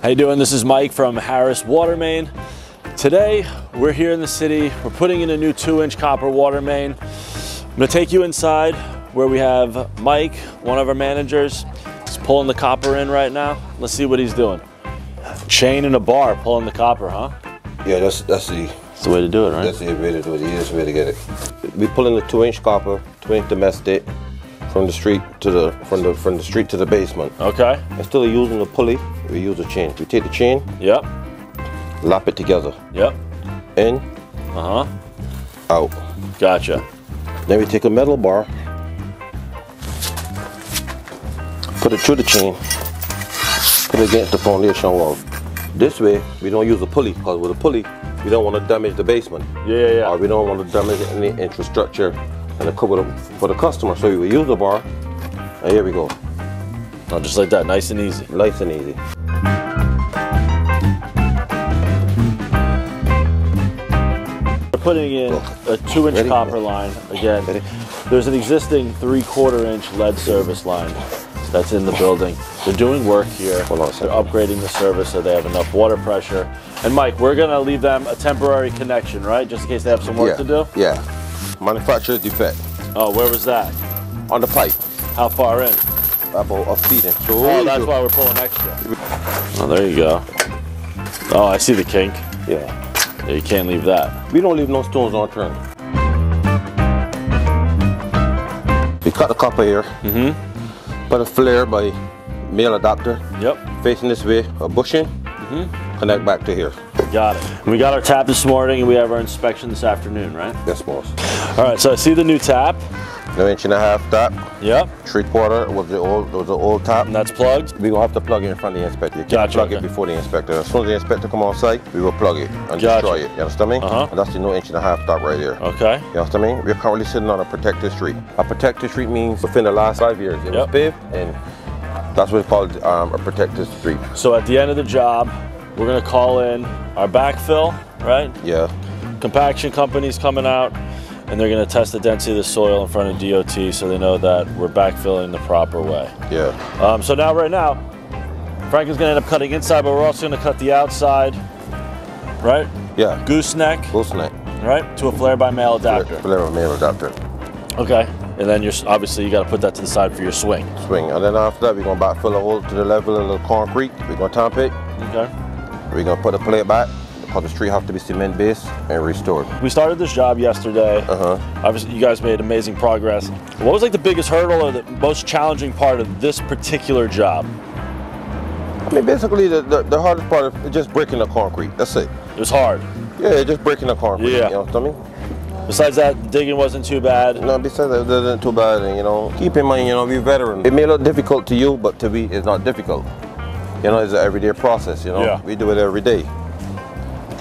How you doing? This is Mike from Harris Water Main. Today, we're here in the city. We're putting in a new 2-inch copper water main. I'm gonna take you inside where we have Mike, one of our managers. He's pulling the copper in right now. Let's see what he's doing. Chain and a bar pulling the copper, huh? Yeah, that's the way to do it, right? That's the way to do it. The easiest way to get it. We pull in the 2-inch copper, 2-inch domestic, from the street to the from the street to the basement. Okay. Instead of using the pulley, we use a chain. We take the chain. Yep. Lap it together. Yep. In. Out. Gotcha. Then we take a metal bar, put it through the chain, put it against the foundation wall. This way, we don't use a pulley, because with a pulley, we don't want to damage the basement. Yeah. Or we don't want to damage any infrastructure and the cover for the customer. So we use the bar, and here we go. Oh, just like that, nice and easy. Nice and easy. We're putting in a 2-inch copper line. Again, there's an existing 3/4-inch lead service line that's in the building. They're doing work here. Hold on a second. They're upgrading the service so they have enough water pressure. And Mike, we're gonna leave them a temporary connection, right? Just in case they have some work to do? Yeah. Manufacturer's defect. Oh, where was that? On the pipe. How far in? About a feet in. So oh, that's why we're pulling extra. Oh, there you go. Oh, I see the kink. Yeah. You can't leave that. We don't leave no stones unturned. We cut the copper here. Put a flare by male adapter. Yep. Facing this way, a bushing. Connect back to here. Got it. And we got our tap this morning and we have our inspection this afternoon, right? Yes, boss. All right, so I see the new tap. 1.5-inch tap. Yep. 3/4 was the old tap. And that's plugged? We're gonna have to plug it in front of the inspector. You can't Gotcha, plug it before the inspector. As soon as the inspector come on site, we will plug it and destroy it. You understand me? And that's the 1.5-inch tap right here. Okay. You understand me? We're currently sitting on a protected street. A protected street means within the last 5 years it was paved, and that's what it's called, a protected street. So at the end of the job, we're gonna call in our backfill, right? Yeah. Compaction company's coming out, and they're gonna test the density of the soil in front of DOT so they know that we're backfilling the proper way. Yeah. So now, right now, Frank is gonna end up cutting inside, but we're also gonna cut the outside, right? Yeah. Gooseneck. Gooseneck. Right? To a flare by male adapter. Flare by male adapter. Okay. And then obviously you gotta put that to the side for your swing. Swing. And then after that, we're gonna backfill the hole to the level of the concrete. We're gonna tamp it. Okay. We're gonna put the plate back, because the street have to be cement based and restored. We started this job yesterday. Obviously you guys made amazing progress. What was like the biggest hurdle or the most challenging part of this particular job? I mean, basically the hardest part is just breaking the concrete. That's it. It was hard. Yeah, just breaking the concrete. Yeah. You know what I mean? Besides that, the digging wasn't too bad. No, besides that, it wasn't too bad. And, you know, keep in mind, you know, we're veterans. It may look difficult to you, but to me, it's not difficult. You know, it's an everyday process, you know. Yeah. We do it every day.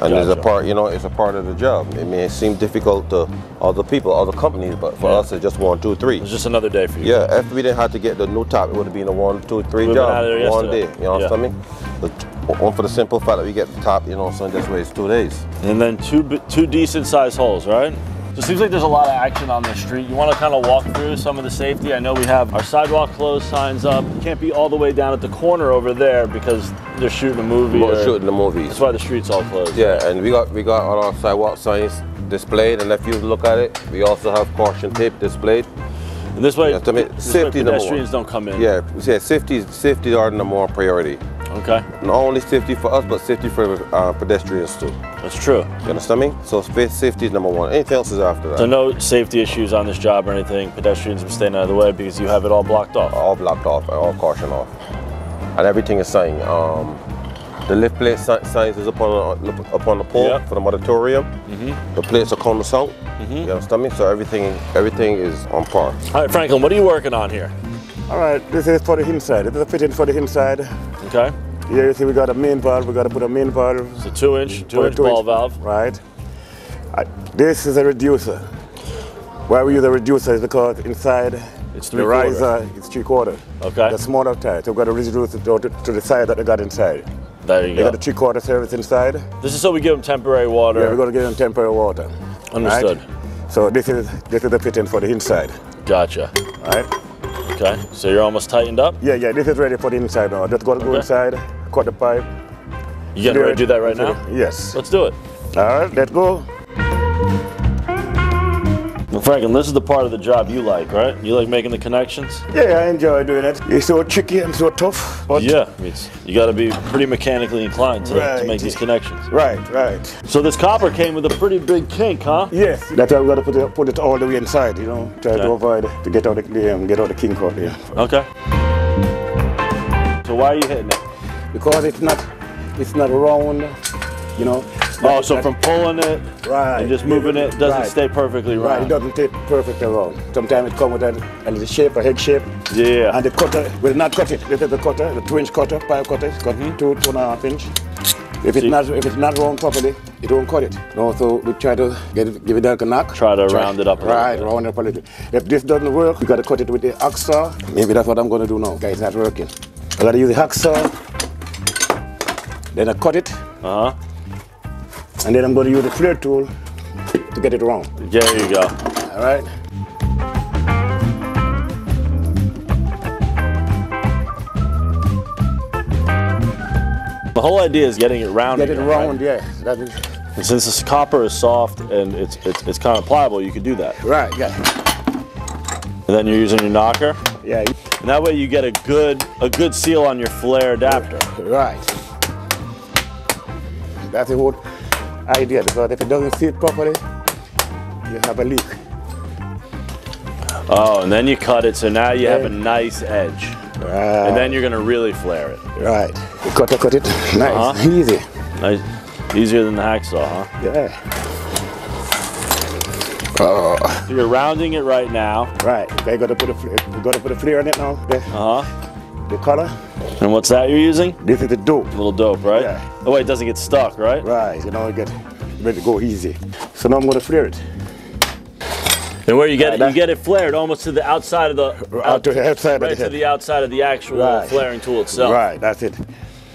And it's a part, you know, it's a part of the job. It may seem difficult to other people, other companies, but for us, it's just 1, 2, 3. It's just another day for you. Yeah, if we didn't have to get the new tap, it would have been a 1, 2, 3 job, one day. You know what I mean? But one for the simple fact that we get the top, you know, so in this way it's 2 days. And then two decent sized holes, right? So it seems like there's a lot of action on this street. You want to kind of walk through some of the safety? I know we have our sidewalk closed signs up. You can't be all the way down at the corner over there because they're shooting a movie. We're shooting the movies. That's why the street's all closed. Yeah, and we got all our sidewalk signs displayed, and if you look at it, we also have caution tape displayed. And this way, safety pedestrians don't come in. Yeah, safety are the number one priority. Okay. Not only safety for us, but safety for pedestrians too. That's true. You understand me? So safety is number one. Anything else is after that. So no safety issues on this job or anything. Pedestrians are staying out of the way because you have it all blocked off. All blocked off, all caution off, and everything is signed. The lift plate signs is up on the pole for the auditorium. The plates are coming out. You understand me? So everything is on par. All right, Franklin, what are you working on here? All right, this is for the inside. This is a fitting for the inside. Okay. Here you see we got a main valve. We got to put a main valve. It's a 2-inch ball valve. Right. This is a reducer. Why we use a reducer is because inside it's the riser is 3/4. Okay. The smaller type. So we've got to reduce it to the side that they got inside. There you go. They got a 3/4 service inside. This is so we give them temporary water. Yeah, we're going to give them temporary water. Understood. Right? So this is the fitting for the inside. Gotcha. Right. Okay, so you're almost tightened up? Yeah, this is ready for the inside now. Just got to go inside, cut the pipe, You getting ready to do that right now? Yes. Let's do it. All right, let's go. Well, Franklin, this is the part of the job you like, right? You like making the connections? Yeah, I enjoy doing it. It's so tricky and so tough. But Yeah, I mean, you got to be pretty mechanically inclined to make these connections. Right, right. So this copper came with a pretty big kink, huh? Yes, that's why we got to put it all the way inside, you know, try to avoid, to get out the kink out there. Okay. So why are you hitting it? Because it's not round, you know. Oh, so from pulling it and just moving it doesn't stay perfectly round. Right, it doesn't stay perfectly round. Sometimes it comes with a little shape, a head shape. Yeah. And the cutter will not cut it. This is the cutter, the 2-inch cutter, pipe cutter, it's cut 2.5 inch. If it's not round properly, it won't cut it. No, so we try to give it a knock. Try to round it up a little bit. Round it up a little. If this doesn't work, we got to cut it with the hacksaw. Maybe that's what I'm going to do now. Okay, it's not working. I got to use the hacksaw. Then I cut it. Uh-huh. And then I'm going to use the flare tool to get it round. There you go. All right. The whole idea is getting it round. Get it round, right? Yeah. That is. And since this copper is soft and it's kind of pliable, you can do that. Right. Yeah. And then you're using your knocker. Yeah. And that way you get a good seal on your flare adapter. Right. That's the whole idea, because if it doesn't fit properly, you have a leak. Oh, and then you cut it, so now you have a nice edge. Right. And then you're gonna really flare it. Right. You cut it. Nice. Easy. Nice. Easier than the hacksaw, huh? Yeah. So you're rounding it right now. Right. Okay, you got to put a flare on it now. The color. And what's that you're using? This is the dope. A little dope, right? Yeah. Oh wait, it doesn't get stuck, right? Right. You know, you get ready to go easy. So now I'm going to flare it. And where you get it, you get it flared almost to the outside of the to the outside right of the to the outside of the actual flaring tool itself. Right. That's it.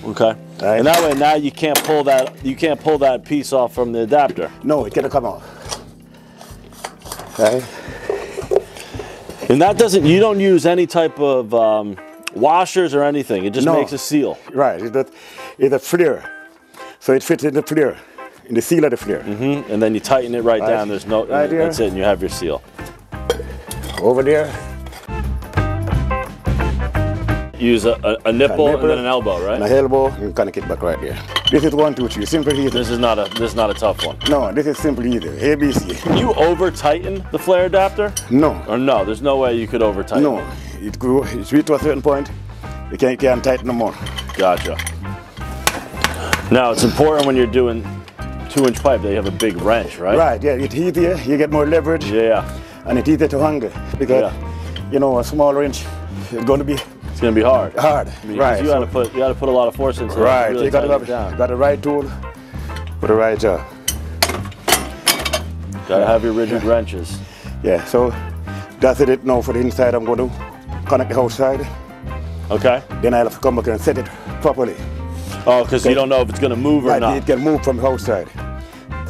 Okay. Right. And that way now you can't pull that piece off from the adapter. No, it can't come off. Right. And that doesn't. You don't use any type of washers or anything. It just makes a seal. Right. It's a flare, so it fits in the flare, in the seal of the flare. And then you tighten it right down. There's no. Right here. That's it. And you have your seal. Over there. Use a nipple and then an elbow, right? And an elbow, and connect it back right there. This is 1, 2, 3. Simple easy. This is not a tough one. No, this is simple easy. ABC. Can you over tighten the flare adapter? No. Or no? There's no way you could over tighten. No. It's reached to a certain point. You can't tighten no more. Gotcha. Now it's important when you're doing 2-inch pipe that you have a big wrench, right? Right. Yeah. It's easier. You get more leverage. Yeah. And it's easier to handle because you know a small wrench is going to be. It's going to be hard. Hard. Right. You got to put a lot of force into it. Right. Really You got the right tool for the right job. Got to have your rigid wrenches. Yeah. So that's it now for the inside. I'm going to connect the outside. Okay. Then I'll have to come back and set it properly. Oh, because you don't know if it's going to move or not. It can move from the outside.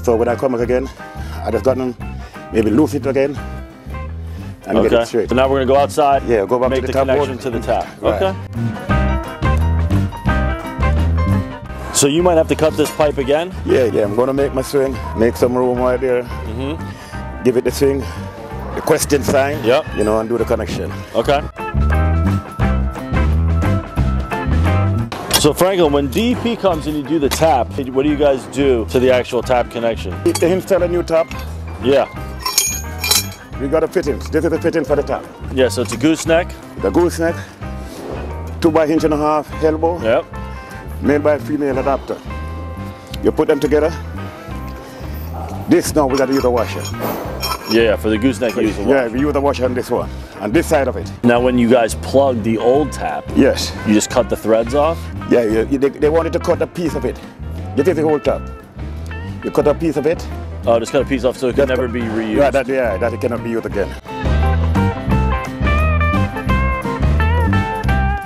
So when I come back again, I just got to maybe loose it again and get it straight. So now we're going to go outside. Yeah, go back make to the the connection to the tap. Right. Okay. So you might have to cut this pipe again? Yeah, I'm going to make my swing, make some room right there, give it the swing, the question sign, you know, and do the connection. Okay. So Franklin, when DEP comes and you do the tap, what do you guys do to the actual tap connection? To install a new tap, we got a fittings. This is the fitting for the tap. Yeah, so it's a gooseneck. The gooseneck, 2x1.5 inch elbow, male by female adapter. You put them together. This now we got to use a washer. Yeah, for the gooseneck you use a washer. Yeah, we use a washer on this one, on this side of it. Now when you guys plug the old tap, you just cut the threads off? Yeah, they wanted to cut a piece of it. This is the whole tap. You cut a piece of it. Oh, just cut a piece off so it can never be reused. Yeah, that it cannot be used again.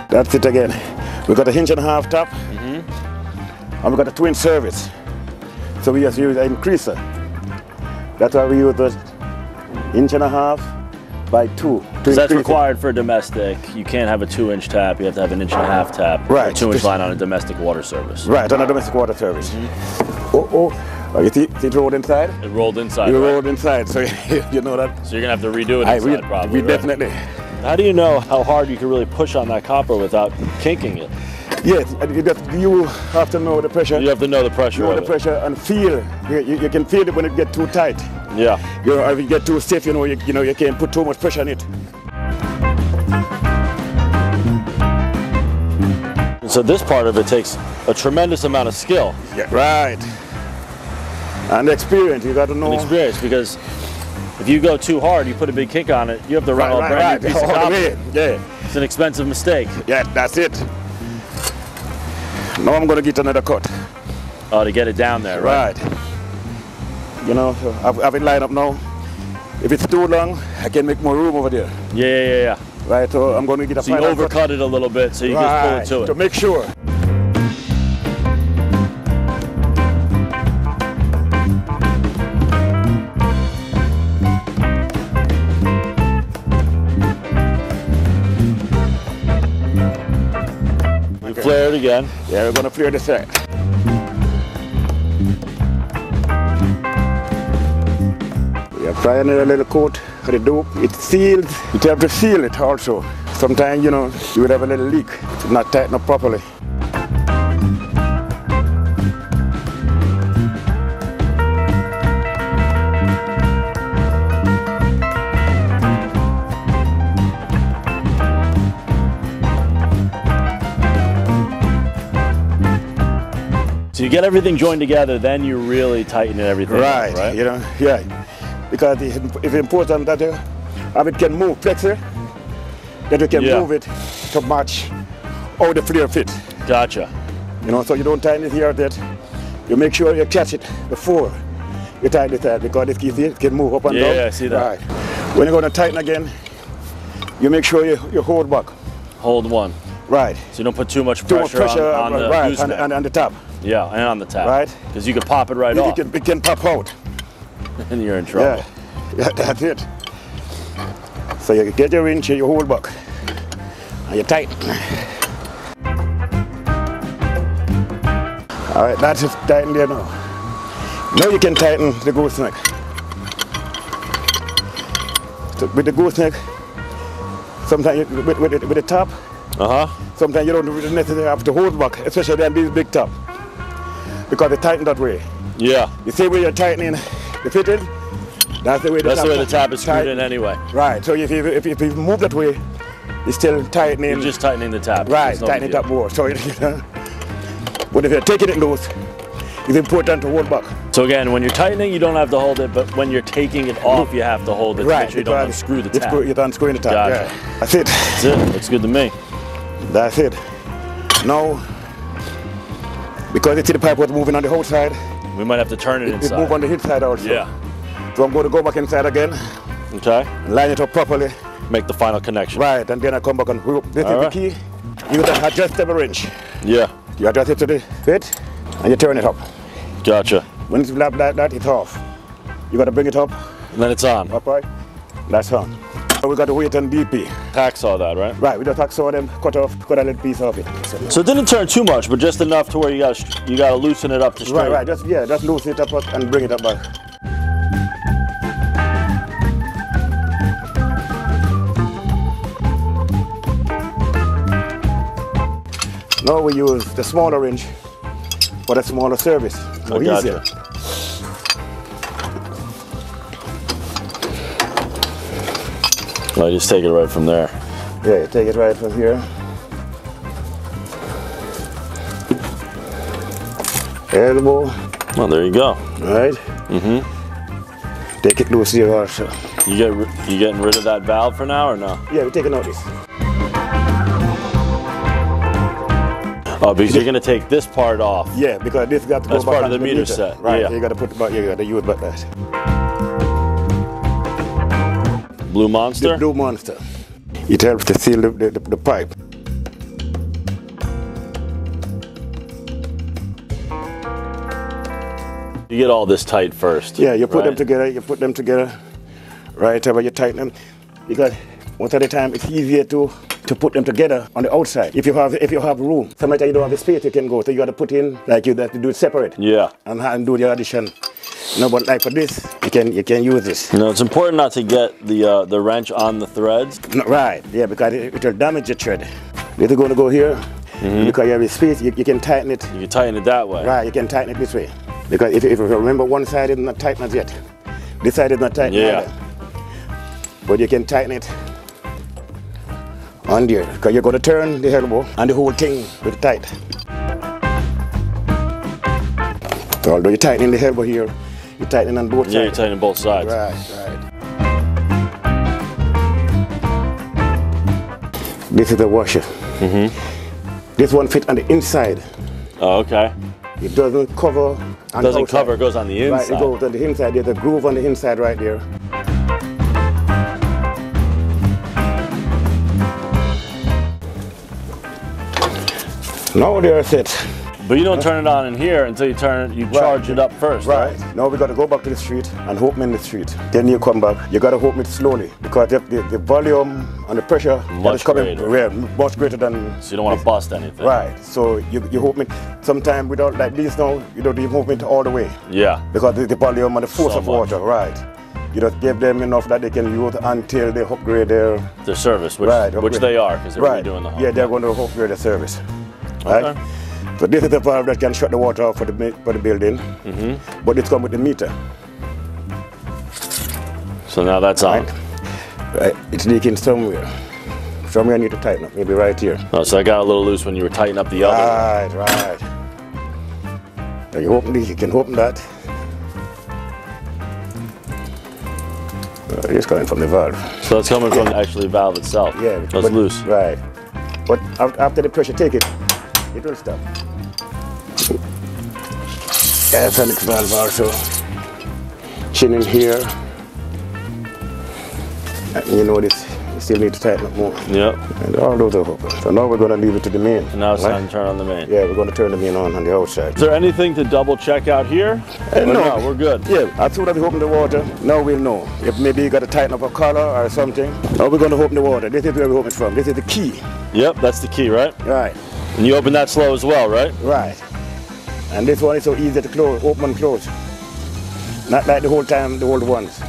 That's it again. We got a 1.5 inch tap, and we got a twin service. So we just use an increaser. That's why we use the 1.5 inch by 2. Because that's required for domestic. You can't have a 2-inch tap. You have to have an 1.5-inch tap. Right. Or 2-inch line on a domestic water service. Right, on a domestic water service. Oh, you see it rolled inside? It rolled inside. You right? rolled inside, so you know that. So you're gonna have to redo it inside, probably. We right? definitely. How do you know how hard you can really push on that copper without kinking it? Yes, you have to know the pressure. You have to know the pressure. Know the pressure and feel. You can feel it when it gets too tight. Yeah. If you get too stiff, you can't put too much pressure on it. So this part of it takes a tremendous amount of skill. Yeah, right. And experience, you got to know. And experience, because if you go too hard, you put a big kick on it, you have to run a brand new piece of copper. Yeah. It's an expensive mistake. Yeah, that's it. Now I'm going to get another cut. Oh, to get it down there, right? I've it lined up now. If it's too long, I can make more room over there. Yeah. Right, so I'm going to get a final cut. So you overcut it a little bit, so you just pull it to it. To make sure. Flare it again. Yeah, we're going to flare the side. We are applying a little coat for the dope. It seals. You have to seal it also. Sometimes, you would have a little leak. It's not tightened up properly. So you get everything joined together, then you really tighten everything right, up, right? Yeah. Because it's important that it can move flexor, that you can move it to match how the flare fit. Gotcha. So you don't tighten it here that you make sure you catch it before you tighten it there, because it can move up and down. Yeah, I see that. Right. When you're going to tighten again, you make sure you hold back. Hold one. Right. So you don't put too much pressure on the gooseneck. And the top. Yeah, and on the tap. Right. Because you can pop it right off. It can pop out. And you're in trouble. Yeah, that's it. So you get your wrench, you hold back, and you tighten. All right, that's it, tighten there now. Now you can tighten the gooseneck. So with the gooseneck, sometimes with the top, sometimes you don't really necessarily have to hold back, especially on these big top, because they tighten that way. Yeah. The same way you're tightening the fitting, that's the way the tap is screwed in anyway. Right, so if you move that way, it's still tightening. You're just tightening the tap. Right, tightening it up more. So, but if you're taking it loose, it's important to hold back. So again, when you're tightening, you don't have to hold it, but when you're taking it off, you have to hold it to make sure you don't unscrew the tap. You're unscrewing the tap, yeah. That's it. That's it, looks good to me. That's it. Now, because you see the pipe was moving on the outside, we might have to turn it inside. It move on the inside also. Yeah. So I'm going to go back inside again. Okay. Line it up properly. Make the final connection. Right, and then I come back and hook. This is the key. You adjust the wrench. Yeah. You adjust it to the fit, and you turn it up. Gotcha. When it's flat like that, it's off. You got to bring it up. And then it's on. Upright. That's on. So we got to wait on DP. Hacksaw that, right? Right, we just hacksaw them, cut a little piece off it. So it didn't turn too much, but just enough to where you gotta loosen it up to straight. Right, just loosen it up and bring it up back. Now we use the smaller wrench for the smaller service. More easier. Well, just take it right from there. Yeah, you take it right from here. Elbow. Well, there you go. Right. Mm-hmm. Take it loose here also. You getting rid of that valve for now or no? Yeah, we're taking out this. Oh, because you're going to take this part off. Yeah, because this got to go back. That's part of the meter set. Right, yeah. You got to put it back, you got to use back that. Blue Monster? The Blue Monster. It helps to seal the pipe. You get all this tight first. Yeah, you put them together, right, where you tighten them. because most of the time it's easier to put them together on the outside. If you have room, sometimes you don't have the space you can go, so you got to put in like you have to do it separate. Yeah. And do the addition. No, but like for this, you can use this. No, it's important not to get the wrench on the threads. No, right, yeah, because it will damage the thread. This is going to go here, because you have a space, you can tighten it. You can tighten it that way. Right, you can tighten it this way. Because if you remember, one side is not tightened as yet. This side is not tightened either. But you can tighten it on there, because you're going to turn the elbow and the whole thing will be tight. So although you're tightening the elbow here, you're tightening on both sides. Yeah, you're tightening both sides. Right. This is the washer. This one fits on the inside. Oh, okay. It doesn't cover. It doesn't cover, it goes on the inside. Right, it goes on the inside. There's a groove on the inside right there. Now they're set. But you don't turn it on in here until you charge it up first, right? Now we got to go back to the street and open in the street. Then you come back, you got to open it slowly, because the volume and the pressure is coming much greater than... So you don't want to bust anything. Right, so you open it, sometimes without, like this now, you don't even open it all the way. Yeah. Because the volume and the force of water, right. You just give them enough that they can use until they upgrade their service, which they are, because they're redoing the home. Yeah, they're going to upgrade the service. Okay. Right? So this is the valve that can shut the water off for the building, but it's come with the meter. So now that's on. Right. It's leaking somewhere. Somewhere I need to tighten up, maybe right here. Oh, so I got a little loose when you were tightening up the other. Right. So you open this, you can open that. It's coming from the valve. So that's coming from actually the valve itself. Yeah. So it's loose. Right. But after the pressure take it will stop. That's an valve also. Chin in here. And you know this, you still need to tighten up more. Yep. And all those are open. So now we're going to leave it to the main. And now it's time to turn on the main. Yeah, we're going to turn the main on the outside. Is there anything to double check out here? No, we're good. Yeah, as soon as we open the water, now we'll know. If maybe you got to tighten up a collar or something. Now we're going to open the water. This is where we open it from. This is the key. Yep, that's the key, right? Right. And you open that slow as well, right? Right. And this one is so easy to close, open and close. Not like the whole time, the old ones.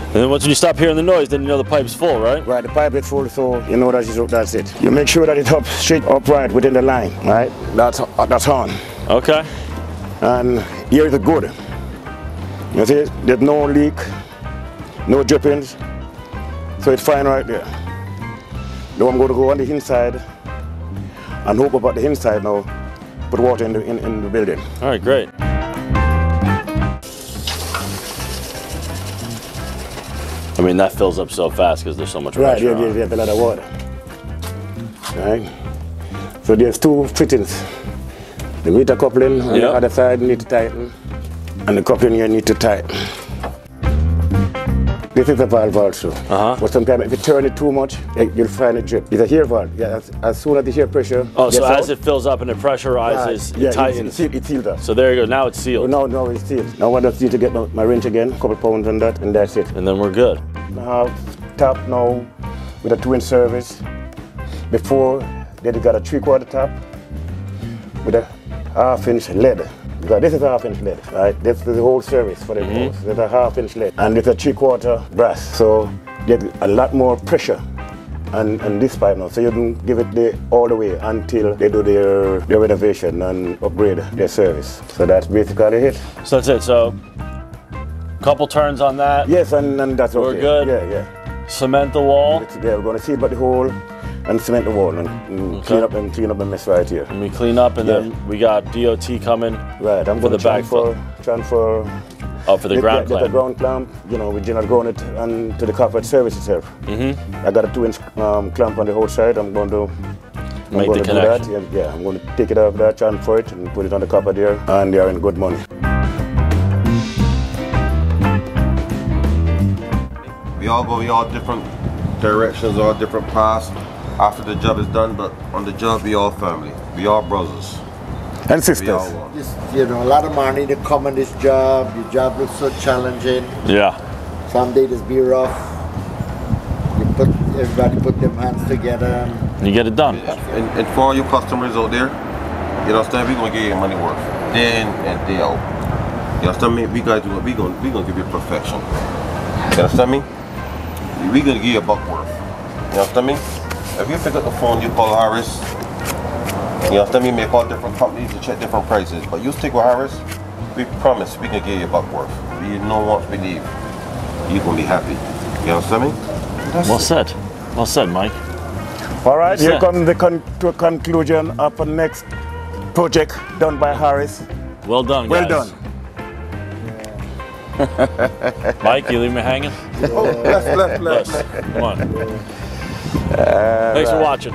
And then once you stop hearing the noise, then you know the pipe's full, right? Right, the pipe is full, so you know that's it. You make sure that it's straight upright within the line, right? That's on. Okay. And here is good. You see, there's no leak, no drippings, so it's fine right there. Now I'm going to go on the inside and hope about the inside now, put water in the building. All right, great. I mean, that fills up so fast because there's so much pressure on. Right, you have a lot of water. Right? So there's two fittings. The meter coupling on the other side need to tighten, and the coupling here need to tighten. This is a valve also. But sometimes if you turn it too much, you'll find it drip. It's a here valve. Yeah, as soon as you hear pressure. Oh, so as it fills up and it pressurizes, it tightens. It's sealed up. So there you go. Now it's sealed. No, it's sealed. Now I just need to get my wrench again, a couple pounds on that, and that's it. And then we're good. I have tap now with a 2-inch service. Before, they got a 3/4 tap with a 1/2-inch lead. Because this is a 1/2-inch lead, right? This is the whole service for the house. There's a 1/2-inch lead, and it's a 3/4 brass. So there's a lot more pressure on this pipe now. So you can give it all the way until they do their renovation and upgrade their service. So that's basically it. So that's it. So couple turns on that. Yes, and that's okay. We're good. Yeah. Cement the wall. Yeah, we're going to see about the hole and cement the wall and clean up the mess right here. And we clean up, and then we got DOT coming. Right, I'm going to transfer. Oh, for the ground clamp. The ground clamp, you know, we generally ground it and to the carpet service itself. I got a 2-inch clamp on the whole side. I'm going to make the connection. Do that. Yeah, I'm going to take it off that, transfer it, and put it on the carpet there, and they are in good money. We all go in all different directions, all different paths after the job is done, but on the job we all family, we all brothers. And sisters. Just, you know, a lot of money to come on this job. Your job looks so challenging. Yeah. Some days it's be rough. everybody put their hands together and You get it done. And for all your customers out there, you understand, we're gonna give you money worth day in and day out. You understand me? We gonna give you perfection. You understand me? We gonna give you a buck worth. You understand me? If you pick up the phone, you call Harris. You understand me? You may call different companies to check different prices, but you stick with Harris. We promise we can give you a buck worth. You know once we leave, you gonna be happy. You understand me? Well said. Well said, Mike. All right, here Set. comes the conclusion of the next project done by Harris. Well done, Well guys. done. Mike, you leave me hanging? Oh, bless. Come on. Thanks for watching.